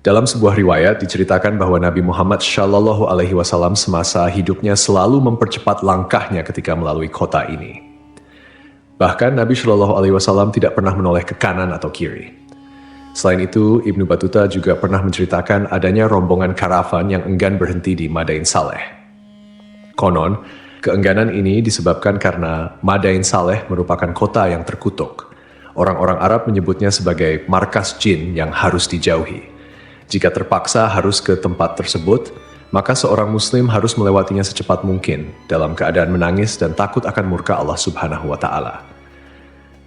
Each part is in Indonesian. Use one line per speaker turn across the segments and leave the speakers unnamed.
Dalam sebuah riwayat diceritakan bahwa Nabi Muhammad Shallallahu Alaihi Wasallam semasa hidupnya selalu mempercepat langkahnya ketika melalui kota ini. Bahkan Nabi Shallallahu Alaihi Wasallam tidak pernah menoleh ke kanan atau kiri. Selain itu, Ibnu Battuta juga pernah menceritakan adanya rombongan karavan yang enggan berhenti di Madain Saleh. Konon, keengganan ini disebabkan karena Madain Saleh merupakan kota yang terkutuk. Orang-orang Arab menyebutnya sebagai markas jin yang harus dijauhi. Jika terpaksa harus ke tempat tersebut, maka seorang muslim harus melewatinya secepat mungkin dalam keadaan menangis dan takut akan murka Allah Subhanahu wa Ta'ala.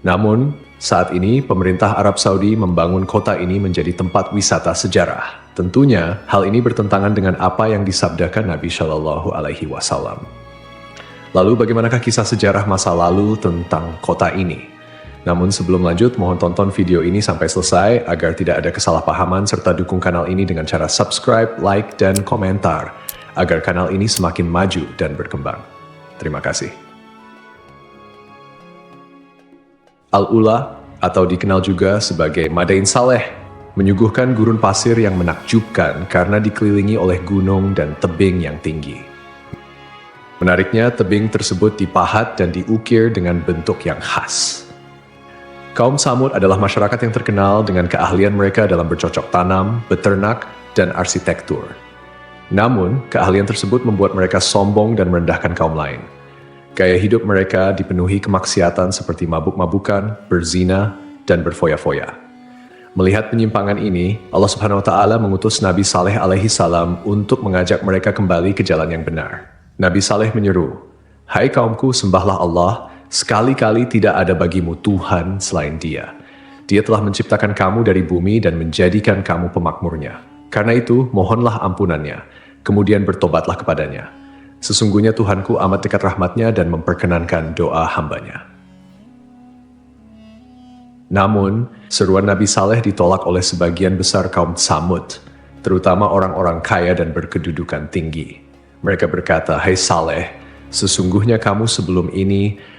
Namun, saat ini pemerintah Arab Saudi membangun kota ini menjadi tempat wisata sejarah. Tentunya, hal ini bertentangan dengan apa yang disabdakan Nabi Shallallahu Alaihi Wasallam. Lalu, bagaimanakah kisah sejarah masa lalu tentang kota ini? Namun sebelum lanjut, mohon tonton video ini sampai selesai agar tidak ada kesalahpahaman serta dukung kanal ini dengan cara subscribe, like, dan komentar agar kanal ini semakin maju dan berkembang. Terima kasih. Al-Ula atau dikenal juga sebagai Madain Saleh menyuguhkan gurun pasir yang menakjubkan karena dikelilingi oleh gunung dan tebing yang tinggi. Menariknya, tebing tersebut dipahat dan diukir dengan bentuk yang khas. Kaum Tsamud adalah masyarakat yang terkenal dengan keahlian mereka dalam bercocok tanam, beternak, dan arsitektur. Namun, keahlian tersebut membuat mereka sombong dan merendahkan kaum lain. Gaya hidup mereka dipenuhi kemaksiatan seperti mabuk-mabukan, berzina, dan berfoya-foya. Melihat penyimpangan ini, Allah Subhanahu wa Ta'ala mengutus Nabi Saleh alaihi salam untuk mengajak mereka kembali ke jalan yang benar. Nabi Saleh menyeru, "Hai kaumku, sembahlah Allah. Sekali-kali tidak ada bagimu Tuhan selain Dia. Dia telah menciptakan kamu dari bumi dan menjadikan kamu pemakmurnya. Karena itu, mohonlah ampunannya, kemudian bertobatlah kepadanya. Sesungguhnya Tuhanku amat dekat rahmatnya dan memperkenankan doa hambanya." Namun, seruan Nabi Saleh ditolak oleh sebagian besar kaum Tsamud, terutama orang-orang kaya dan berkedudukan tinggi. Mereka berkata, "Hai Saleh, sesungguhnya kamu sebelum ini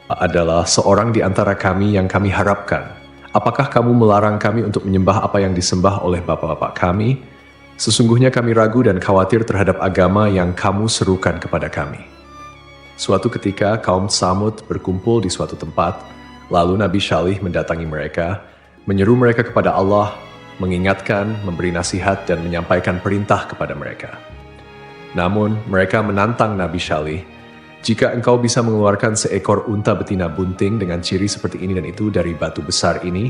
adalah seorang di antara kami yang kami harapkan. Apakah kamu melarang kami untuk menyembah apa yang disembah oleh bapak-bapak kami? Sesungguhnya kami ragu dan khawatir terhadap agama yang kamu serukan kepada kami." Suatu ketika kaum Tsamud berkumpul di suatu tempat, lalu Nabi Saleh mendatangi mereka, menyeru mereka kepada Allah, mengingatkan, memberi nasihat, dan menyampaikan perintah kepada mereka. Namun mereka menantang Nabi Saleh, "Jika engkau bisa mengeluarkan seekor unta betina bunting dengan ciri seperti ini dan itu dari batu besar ini,"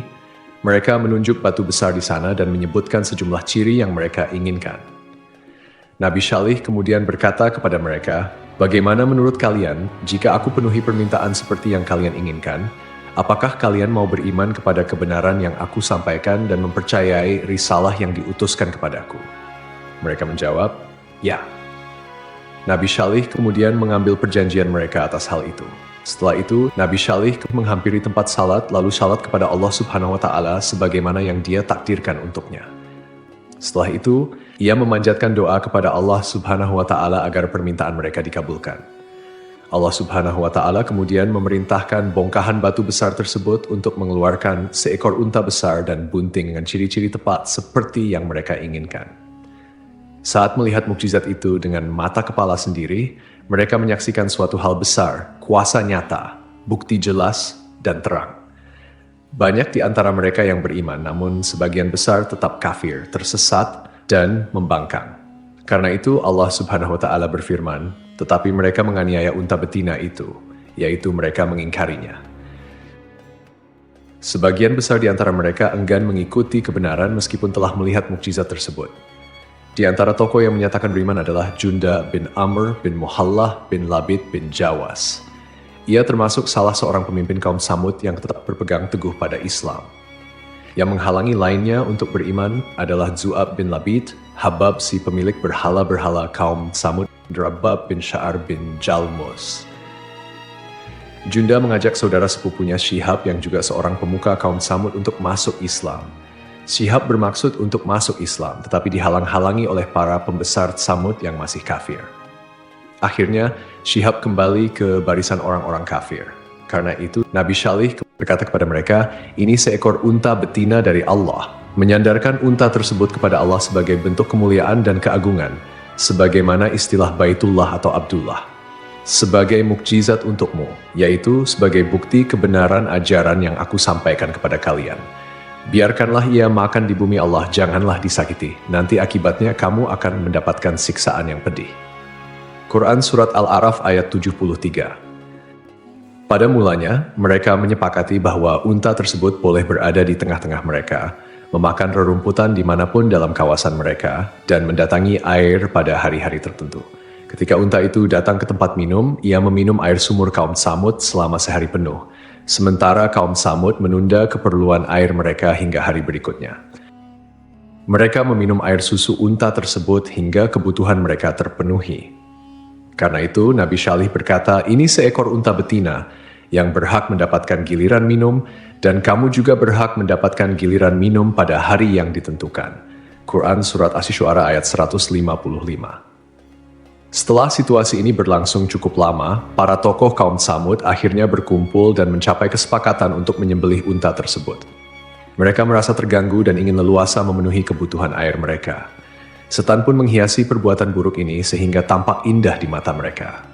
mereka menunjuk batu besar di sana dan menyebutkan sejumlah ciri yang mereka inginkan. Nabi Saleh kemudian berkata kepada mereka, "Bagaimana menurut kalian jika aku penuhi permintaan seperti yang kalian inginkan? Apakah kalian mau beriman kepada kebenaran yang aku sampaikan dan mempercayai risalah yang diutuskan kepadaku?" Mereka menjawab, "Ya." Nabi Saleh kemudian mengambil perjanjian mereka atas hal itu. Setelah itu, Nabi Saleh menghampiri tempat salat lalu salat kepada Allah Subhanahu wa Ta'ala sebagaimana yang Dia takdirkan untuknya. Setelah itu, ia memanjatkan doa kepada Allah Subhanahu wa Ta'ala agar permintaan mereka dikabulkan. Allah Subhanahu wa Ta'ala kemudian memerintahkan bongkahan batu besar tersebut untuk mengeluarkan seekor unta besar dan bunting dengan ciri-ciri tepat seperti yang mereka inginkan. Saat melihat mukjizat itu dengan mata kepala sendiri, mereka menyaksikan suatu hal besar, kuasa nyata, bukti jelas, dan terang. Banyak di antara mereka yang beriman, namun sebagian besar tetap kafir, tersesat, dan membangkang. Karena itu Allah Subhanahu wa Ta'ala berfirman, "Tetapi mereka menganiaya unta betina itu, yaitu mereka mengingkarinya." Sebagian besar di antara mereka enggan mengikuti kebenaran meskipun telah melihat mukjizat tersebut. Di antara tokoh yang menyatakan beriman adalah Junda bin Amr bin Muhallah bin Labid bin Jawas. Ia termasuk salah seorang pemimpin kaum Tsamud yang tetap berpegang teguh pada Islam. Yang menghalangi lainnya untuk beriman adalah Zu'ab bin Labid, Habab si pemilik berhala-berhala kaum Tsamud, Rabab bin Sya'ar bin Jalmus. Junda mengajak saudara sepupunya Syihab yang juga seorang pemuka kaum Tsamud untuk masuk Islam. Syihab bermaksud untuk masuk Islam, tetapi dihalang-halangi oleh para pembesar Tsamud yang masih kafir. Akhirnya, Syihab kembali ke barisan orang-orang kafir. Karena itu, Nabi Saleh berkata kepada mereka, "Ini seekor unta betina dari Allah. menyandarkan unta tersebut kepada Allah sebagai bentuk kemuliaan dan keagungan, sebagaimana istilah Baitullah atau Abdullah, sebagai mukjizat untukmu, yaitu sebagai bukti kebenaran ajaran yang aku sampaikan kepada kalian. Biarkanlah ia makan di bumi Allah, janganlah disakiti, nanti akibatnya kamu akan mendapatkan siksaan yang pedih. Quran Surat Al-A'raf ayat 73. Pada mulanya, mereka menyepakati bahwa unta tersebut boleh berada di tengah-tengah mereka, memakan rerumputan dimanapun dalam kawasan mereka, dan mendatangi air pada hari-hari tertentu. Ketika unta itu datang ke tempat minum, ia meminum air sumur kaum Tsamud selama sehari penuh, sementara kaum Tsamud menunda keperluan air mereka hingga hari berikutnya. Mereka meminum air susu unta tersebut hingga kebutuhan mereka terpenuhi. Karena itu, Nabi Syalih berkata, ini seekor unta betina yang berhak mendapatkan giliran minum, dan kamu juga berhak mendapatkan giliran minum pada hari yang ditentukan. Quran Surat Asy-Syu'ara ayat 155. Setelah situasi ini berlangsung cukup lama, para tokoh kaum Tsamud akhirnya berkumpul dan mencapai kesepakatan untuk menyembelih unta tersebut. Mereka merasa terganggu dan ingin leluasa memenuhi kebutuhan air mereka. Setan pun menghiasi perbuatan buruk ini sehingga tampak indah di mata mereka.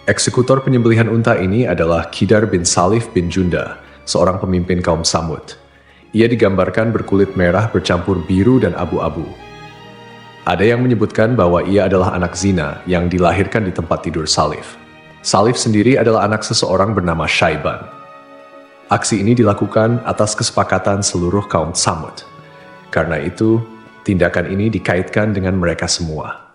Eksekutor penyembelihan unta ini adalah Qidar bin Salif bin Junda, seorang pemimpin kaum Tsamud. Ia digambarkan berkulit merah bercampur biru dan abu-abu. Ada yang menyebutkan bahwa ia adalah anak zina yang dilahirkan di tempat tidur Salif. Salif sendiri adalah anak seseorang bernama Syaiban. Aksi ini dilakukan atas kesepakatan seluruh kaum Tsamud. Karena itu, tindakan ini dikaitkan dengan mereka semua.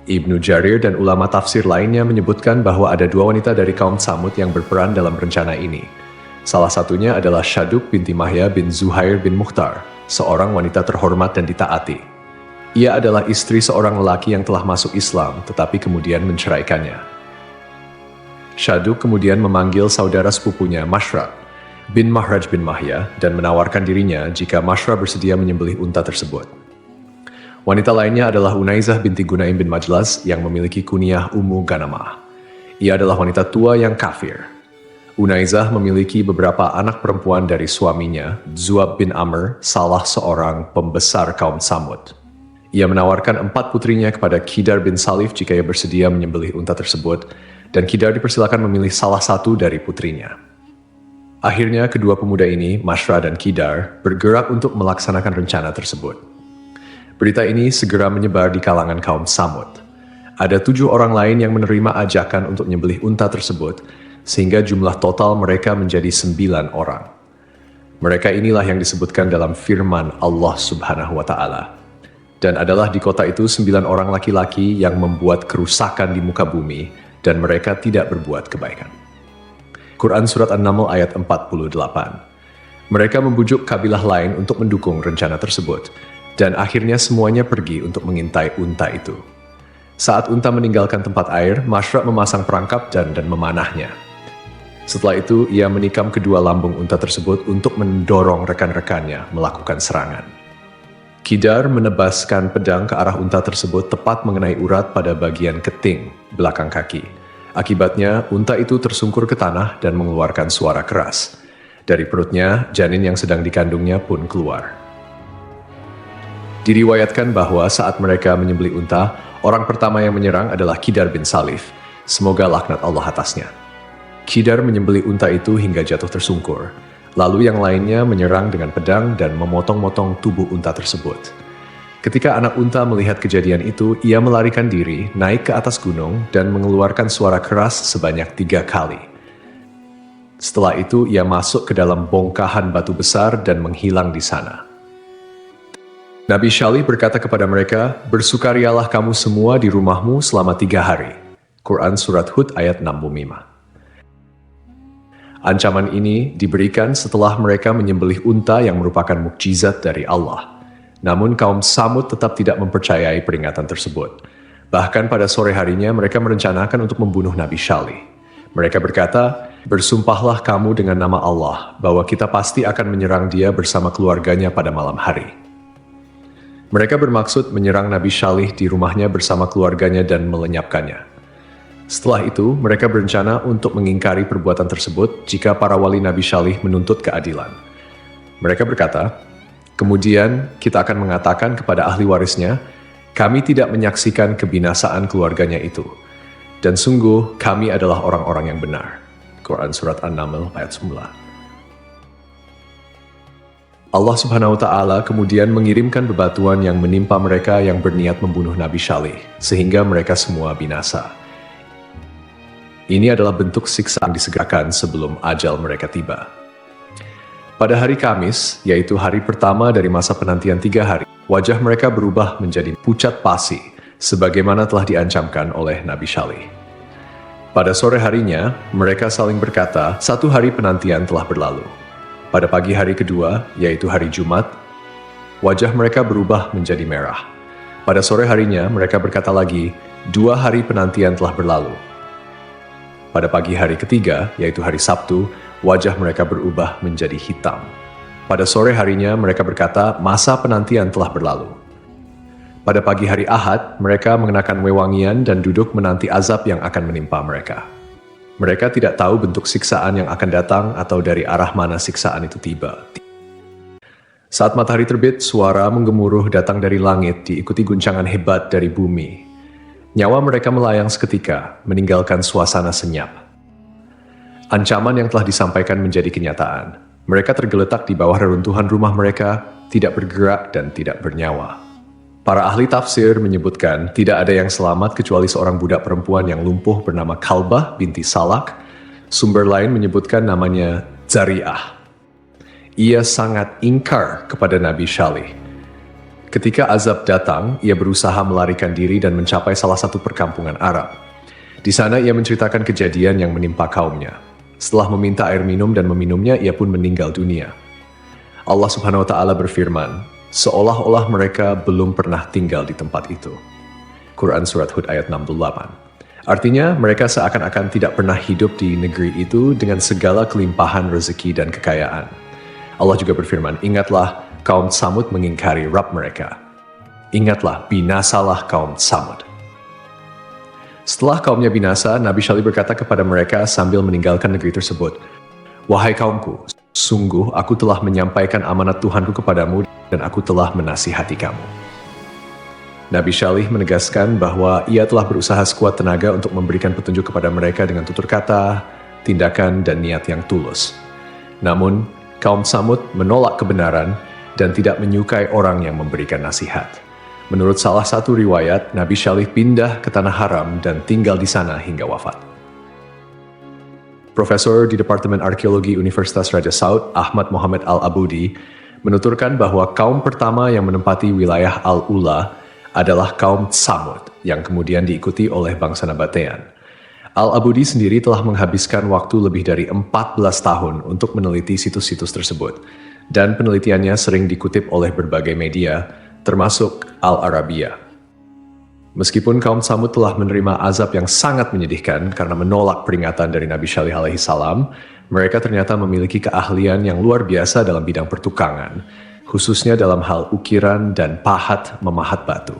Ibnu Jarir dan ulama tafsir lainnya menyebutkan bahwa ada dua wanita dari kaum Tsamud yang berperan dalam rencana ini. Salah satunya adalah Syaduk binti Mahya bin Zuhair bin Mukhtar, seorang wanita terhormat dan ditaati. Ia adalah istri seorang lelaki yang telah masuk Islam, tetapi kemudian menceraikannya. Syaduk kemudian memanggil saudara sepupunya Mashraq bin Mahraj bin Mahya dan menawarkan dirinya jika Mashraq bersedia menyembelih unta tersebut. Wanita lainnya adalah Unaizah binti Gunaim bin Majlas yang memiliki kunyah Ummu Ganamah. Ia adalah wanita tua yang kafir. Unaizah memiliki beberapa anak perempuan dari suaminya, Zuab bin Amr, salah seorang pembesar kaum Tsamud. Ia menawarkan 4 putrinya kepada Qidar bin Salif jika ia bersedia menyembelih unta tersebut, dan Qidar dipersilakan memilih salah satu dari putrinya. Akhirnya kedua pemuda ini, Mashraq dan Qidar, bergerak untuk melaksanakan rencana tersebut. Berita ini segera menyebar di kalangan kaum Tsamud. Ada 7 orang lain yang menerima ajakan untuk menyembelih unta tersebut, sehingga jumlah total mereka menjadi 9 orang. Mereka inilah yang disebutkan dalam firman Allah Subhanahu wa Ta'ala. Dan adalah di kota itu 9 orang laki-laki yang membuat kerusakan di muka bumi, dan mereka tidak berbuat kebaikan. Quran Surat An-Naml ayat 48. Mereka membujuk kabilah lain untuk mendukung rencana tersebut, dan akhirnya semuanya pergi untuk mengintai unta itu. Saat unta meninggalkan tempat air, Mashraq memasang perangkap dan memanahnya. Setelah itu, ia menikam kedua lambung unta tersebut untuk mendorong rekan-rekannya melakukan serangan. Qidar menebaskan pedang ke arah unta tersebut tepat mengenai urat pada bagian keting belakang kaki. Akibatnya, unta itu tersungkur ke tanah dan mengeluarkan suara keras. Dari perutnya, janin yang sedang dikandungnya pun keluar. Diriwayatkan bahwa saat mereka menyembelih unta, orang pertama yang menyerang adalah Qidar bin Salif. Semoga laknat Allah atasnya. Qidar menyembelih unta itu hingga jatuh tersungkur. Lalu yang lainnya menyerang dengan pedang dan memotong-motong tubuh unta tersebut. Ketika anak unta melihat kejadian itu, ia melarikan diri, naik ke atas gunung, dan mengeluarkan suara keras sebanyak 3 kali. Setelah itu, ia masuk ke dalam bongkahan batu besar dan menghilang di sana. Nabi Syalih berkata kepada mereka, "Bersukarialah kamu semua di rumahmu selama 3 hari." Quran Surat Hud ayat 65. Ancaman ini diberikan setelah mereka menyembelih unta yang merupakan mukjizat dari Allah. Namun kaum Tsamud tetap tidak mempercayai peringatan tersebut. Bahkan pada sore harinya mereka merencanakan untuk membunuh Nabi Syalih. Mereka berkata, "Bersumpahlah kamu dengan nama Allah bahwa kita pasti akan menyerang dia bersama keluarganya pada malam hari." Mereka bermaksud menyerang Nabi Syalih di rumahnya bersama keluarganya dan melenyapkannya. Setelah itu, mereka berencana untuk mengingkari perbuatan tersebut jika para wali Nabi Syalih menuntut keadilan. Mereka berkata, Kemudian kita akan mengatakan kepada ahli warisnya, kami tidak menyaksikan kebinasaan keluarganya itu. Dan sungguh kami adalah orang-orang yang benar. Quran Surat An-Naml ayat 9. Allah Subhanahu wa Ta'ala kemudian mengirimkan bebatuan yang menimpa mereka yang berniat membunuh Nabi Syalih, sehingga mereka semua binasa. Ini adalah bentuk siksaan disegerakan sebelum ajal mereka tiba. Pada hari Kamis, yaitu hari pertama dari masa penantian 3 hari, wajah mereka berubah menjadi pucat pasi, sebagaimana telah diancamkan oleh Nabi Syalih. Pada sore harinya, mereka saling berkata, 1 hari penantian telah berlalu. Pada pagi hari kedua, yaitu hari Jumat, wajah mereka berubah menjadi merah. Pada sore harinya, mereka berkata lagi, 2 hari penantian telah berlalu. Pada pagi hari ketiga, yaitu hari Sabtu, wajah mereka berubah menjadi hitam. Pada sore harinya, mereka berkata, masa penantian telah berlalu. Pada pagi hari Ahad, mereka mengenakan wewangian dan duduk menanti azab yang akan menimpa mereka. Mereka tidak tahu bentuk siksaan yang akan datang atau dari arah mana siksaan itu tiba. Saat matahari terbit, suara menggemuruh datang dari langit diikuti guncangan hebat dari bumi. Nyawa mereka melayang seketika, meninggalkan suasana senyap. Ancaman yang telah disampaikan menjadi kenyataan. Mereka tergeletak di bawah reruntuhan rumah mereka, tidak bergerak dan tidak bernyawa. Para ahli tafsir menyebutkan tidak ada yang selamat kecuali seorang budak perempuan yang lumpuh bernama Kalbah binti Salak. Sumber lain menyebutkan namanya Zari'ah. Ia sangat ingkar kepada Nabi Syalih. Ketika azab datang, ia berusaha melarikan diri dan mencapai salah satu perkampungan Arab. Di sana ia menceritakan kejadian yang menimpa kaumnya. Setelah meminta air minum dan meminumnya, ia pun meninggal dunia. Allah Subhanahu wa Ta'ala berfirman, seolah-olah mereka belum pernah tinggal di tempat itu. Quran Surat Hud ayat 68. Artinya, mereka seakan-akan tidak pernah hidup di negeri itu dengan segala kelimpahan rezeki dan kekayaan. Allah juga berfirman, ingatlah kaum Tsamud mengingkari Rabb mereka. Ingatlah, binasalah kaum Tsamud. Setelah kaumnya binasa, Nabi Syalih berkata kepada mereka sambil meninggalkan negeri tersebut, wahai kaumku, sungguh aku telah menyampaikan amanat Tuhanku kepadamu dan aku telah menasihati kamu. Nabi Syalih menegaskan bahwa ia telah berusaha sekuat tenaga untuk memberikan petunjuk kepada mereka dengan tutur kata, tindakan, dan niat yang tulus. Namun, kaum Tsamud menolak kebenaran dan tidak menyukai orang yang memberikan nasihat. Menurut salah satu riwayat, Nabi Syalih pindah ke Tanah Haram dan tinggal di sana hingga wafat. Profesor di Departemen Arkeologi Universitas Raja Saud, Ahmad Muhammad Al-Abudi, menuturkan bahwa kaum pertama yang menempati wilayah Al-Ula adalah kaum Tsamud, yang kemudian diikuti oleh bangsa Nabatean. Al-Abudi sendiri telah menghabiskan waktu lebih dari 14 tahun untuk meneliti situs-situs tersebut, dan penelitiannya sering dikutip oleh berbagai media, termasuk Al-Arabiya. Meskipun kaum Tsamud telah menerima azab yang sangat menyedihkan karena menolak peringatan dari Nabi Syalih alaihi salam, mereka ternyata memiliki keahlian yang luar biasa dalam bidang pertukangan, khususnya dalam hal ukiran dan pahat memahat batu.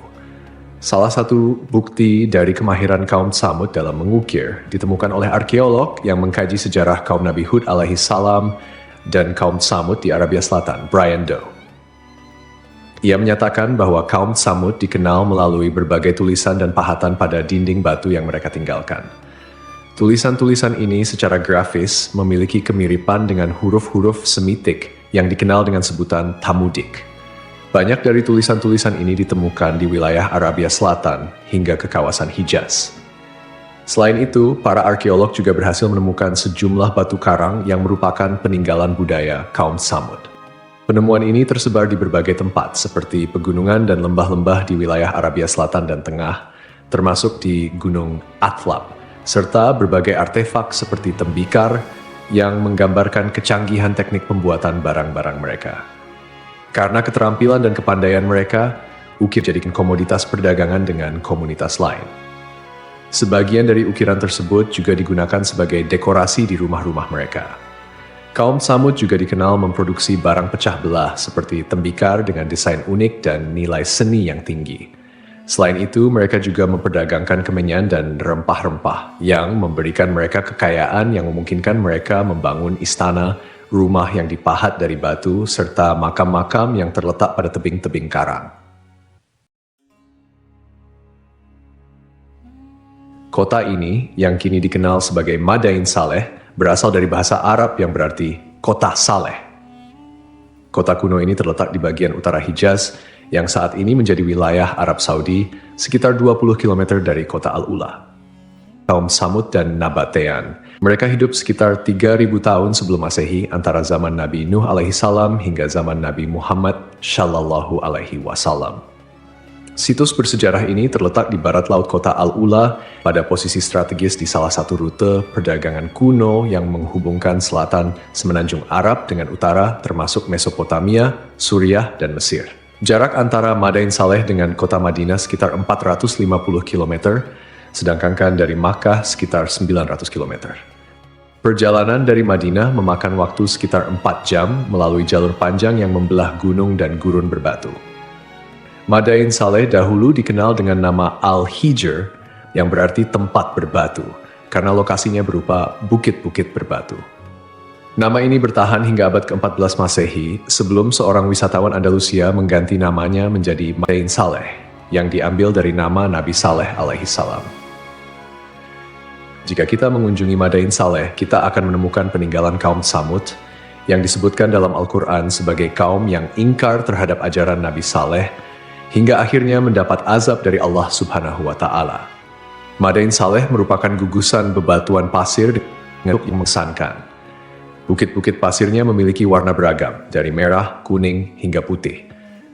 Salah satu bukti dari kemahiran kaum Tsamud dalam mengukir ditemukan oleh arkeolog yang mengkaji sejarah kaum Nabi Hud alaihi salam dan kaum Tsamud di Arabia Selatan, Brian Doe. Ia menyatakan bahwa kaum Tsamud dikenal melalui berbagai tulisan dan pahatan pada dinding batu yang mereka tinggalkan. Tulisan-tulisan ini secara grafis memiliki kemiripan dengan huruf-huruf Semitik yang dikenal dengan sebutan Tamudik. Banyak dari tulisan-tulisan ini ditemukan di wilayah Arabia Selatan hingga ke kawasan Hijaz. Selain itu, para arkeolog juga berhasil menemukan sejumlah batu karang yang merupakan peninggalan budaya kaum Tsamud. Penemuan ini tersebar di berbagai tempat seperti pegunungan dan lembah-lembah di wilayah Arabia Selatan dan Tengah, termasuk di Gunung Atlab, serta berbagai artefak seperti tembikar yang menggambarkan kecanggihan teknik pembuatan barang-barang mereka. Karena keterampilan dan kepandaian mereka, ukir jadikan komoditas perdagangan dengan komunitas lain. Sebagian dari ukiran tersebut juga digunakan sebagai dekorasi di rumah-rumah mereka. Kaum Tsamud juga dikenal memproduksi barang pecah belah seperti tembikar dengan desain unik dan nilai seni yang tinggi. Selain itu, mereka juga memperdagangkan kemenyan dan rempah-rempah yang memberikan mereka kekayaan yang memungkinkan mereka membangun istana, rumah yang dipahat dari batu, serta makam-makam yang terletak pada tebing-tebing karang. Kota ini, yang kini dikenal sebagai Madain Saleh, berasal dari bahasa Arab yang berarti kota Saleh. Kota kuno ini terletak di bagian utara Hijaz, yang saat ini menjadi wilayah Arab Saudi, sekitar 20 km dari kota Al-Ula. Kaum Samud dan Nabatean, mereka hidup sekitar 3.000 tahun sebelum Masehi, antara zaman Nabi Nuh alaihissalam hingga zaman Nabi Muhammad shallallahu alaihi wasallam. Situs bersejarah ini terletak di barat laut kota Al-Ula, pada posisi strategis di salah satu rute perdagangan kuno yang menghubungkan selatan Semenanjung Arab dengan utara, termasuk Mesopotamia, Suriah, dan Mesir. Jarak antara Madain Saleh dengan kota Madinah sekitar 450 km, sedangkan dari Makkah sekitar 900 km. Perjalanan dari Madinah memakan waktu sekitar 4 jam melalui jalur panjang yang membelah gunung dan gurun berbatu. Madain Saleh dahulu dikenal dengan nama Al-Hijr, yang berarti tempat berbatu, karena lokasinya berupa bukit-bukit berbatu. Nama ini bertahan hingga abad ke-14 Masehi, sebelum seorang wisatawan Andalusia mengganti namanya menjadi Madain Saleh, yang diambil dari nama Nabi Saleh alaihissalam. Jika kita mengunjungi Madain Saleh, kita akan menemukan peninggalan kaum Samud, yang disebutkan dalam Al-Quran sebagai kaum yang ingkar terhadap ajaran Nabi Saleh, hingga akhirnya mendapat azab dari Allah Subhanahu wa Ta'ala. Madain Saleh merupakan gugusan bebatuan pasir yang mengesankan. Bukit-bukit pasirnya memiliki warna beragam, dari merah, kuning, hingga putih.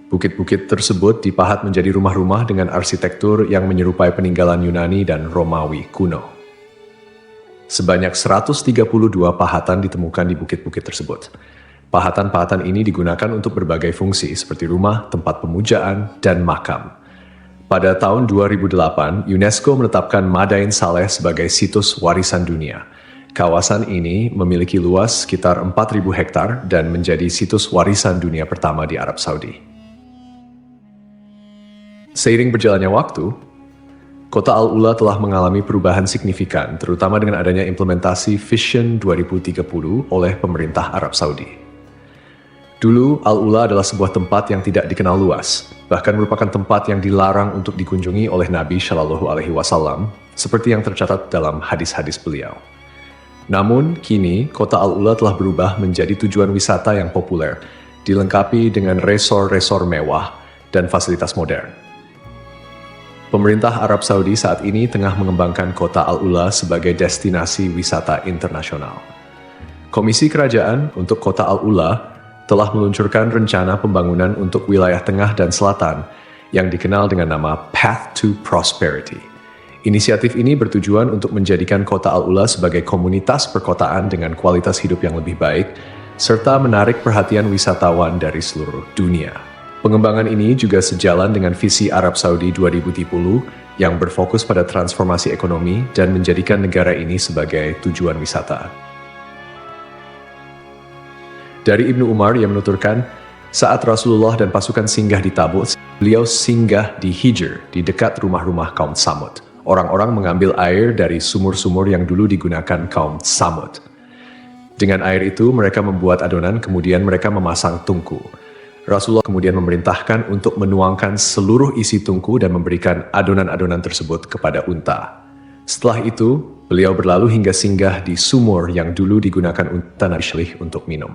Bukit-bukit tersebut dipahat menjadi rumah-rumah dengan arsitektur yang menyerupai peninggalan Yunani dan Romawi kuno. Sebanyak 132 pahatan ditemukan di bukit-bukit tersebut. Pahatan-pahatan ini digunakan untuk berbagai fungsi seperti rumah, tempat pemujaan, dan makam. Pada tahun 2008, UNESCO menetapkan Madain Saleh sebagai situs warisan dunia. Kawasan ini memiliki luas sekitar 4.000 hektar dan menjadi situs warisan dunia pertama di Arab Saudi. Seiring berjalannya waktu, kota Al-Ula telah mengalami perubahan signifikan, terutama dengan adanya implementasi Vision 2030 oleh pemerintah Arab Saudi. Dulu, Al-Ula adalah sebuah tempat yang tidak dikenal luas, bahkan merupakan tempat yang dilarang untuk dikunjungi oleh Nabi Shallallahu Alaihi Wasallam, seperti yang tercatat dalam hadis-hadis beliau. Namun, kini kota Al-Ula telah berubah menjadi tujuan wisata yang populer, dilengkapi dengan resor-resor mewah dan fasilitas modern. Pemerintah Arab Saudi saat ini tengah mengembangkan kota Al-Ula sebagai destinasi wisata internasional. Komisi Kerajaan untuk kota Al-Ula telah meluncurkan rencana pembangunan untuk wilayah tengah dan selatan yang dikenal dengan nama Path to Prosperity. Inisiatif ini bertujuan untuk menjadikan kota Al-Ula sebagai komunitas perkotaan dengan kualitas hidup yang lebih baik, serta menarik perhatian wisatawan dari seluruh dunia. Pengembangan ini juga sejalan dengan visi Arab Saudi 2030 yang berfokus pada transformasi ekonomi dan menjadikan negara ini sebagai tujuan wisata. Dari Ibnu Umar yang menuturkan, saat Rasulullah dan pasukan singgah di Tabuk, beliau singgah di Hijr, di dekat rumah-rumah kaum Samud. Orang-orang mengambil air dari sumur-sumur yang dulu digunakan kaum Samud. Dengan air itu, mereka membuat adonan, kemudian mereka memasang tungku. Rasulullah kemudian memerintahkan untuk menuangkan seluruh isi tungku dan memberikan adonan-adonan tersebut kepada unta. Setelah itu, beliau berlalu hingga singgah di sumur yang dulu digunakan unta Nabi Shalih untuk minum.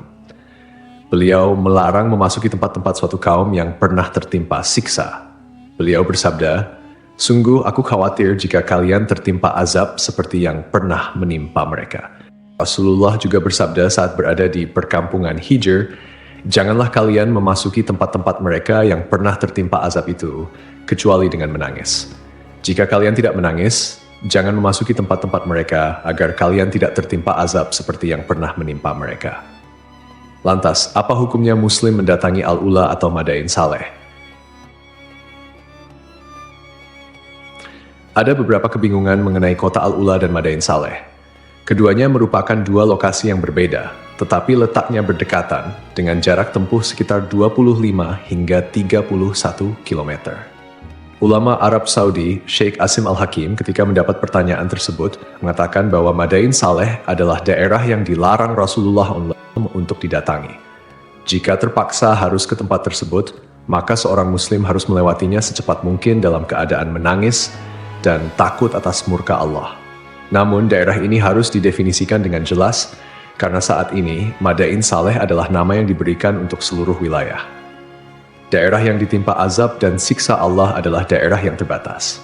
Beliau melarang memasuki tempat-tempat suatu kaum yang pernah tertimpa siksa. Beliau bersabda, "Sungguh aku khawatir jika kalian tertimpa azab seperti yang pernah menimpa mereka." Rasulullah juga bersabda saat berada di perkampungan Hijr, "Janganlah kalian memasuki tempat-tempat mereka yang pernah tertimpa azab itu, kecuali dengan menangis. Jika kalian tidak menangis, jangan memasuki tempat-tempat mereka agar kalian tidak tertimpa azab seperti yang pernah menimpa mereka." Lantas, apa hukumnya Muslim mendatangi Al-Ula atau Madain Saleh? Ada beberapa kebingungan mengenai kota Al-Ula dan Madain Saleh. Keduanya merupakan dua lokasi yang berbeda, tetapi letaknya berdekatan dengan jarak tempuh sekitar 25 hingga 31 km. Ulama Arab Saudi, Sheikh Asim Al-Hakim, ketika mendapat pertanyaan tersebut, mengatakan bahwa Madain Saleh adalah daerah yang dilarang Rasulullah untuk didatangi. Jika terpaksa harus ke tempat tersebut, maka seorang muslim harus melewatinya secepat mungkin dalam keadaan menangis dan takut atas murka Allah. Namun daerah ini harus didefinisikan dengan jelas, karena saat ini Madain Saleh adalah nama yang diberikan untuk seluruh wilayah. Daerah yang ditimpa azab dan siksa Allah adalah daerah yang terbatas.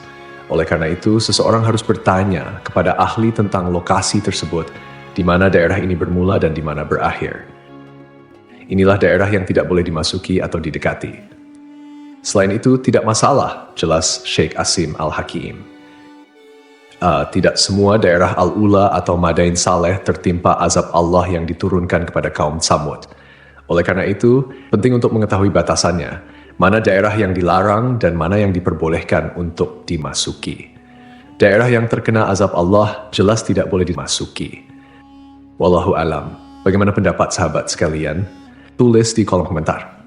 Oleh karena itu, seseorang harus bertanya kepada ahli tentang lokasi tersebut, di mana daerah ini bermula dan di mana berakhir. Inilah daerah yang tidak boleh dimasuki atau didekati. Selain itu, tidak masalah, jelas Sheikh Asim Al-Hakim. Tidak semua daerah Al-Ula atau Madain Saleh tertimpa azab Allah yang diturunkan kepada kaum Tsamud. Oleh karena itu, penting untuk mengetahui batasannya, mana daerah yang dilarang dan mana yang diperbolehkan untuk dimasuki. Daerah yang terkena azab Allah jelas tidak boleh dimasuki. Wallahu alam. Bagaimana pendapat sahabat sekalian? Tulis di kolom komentar.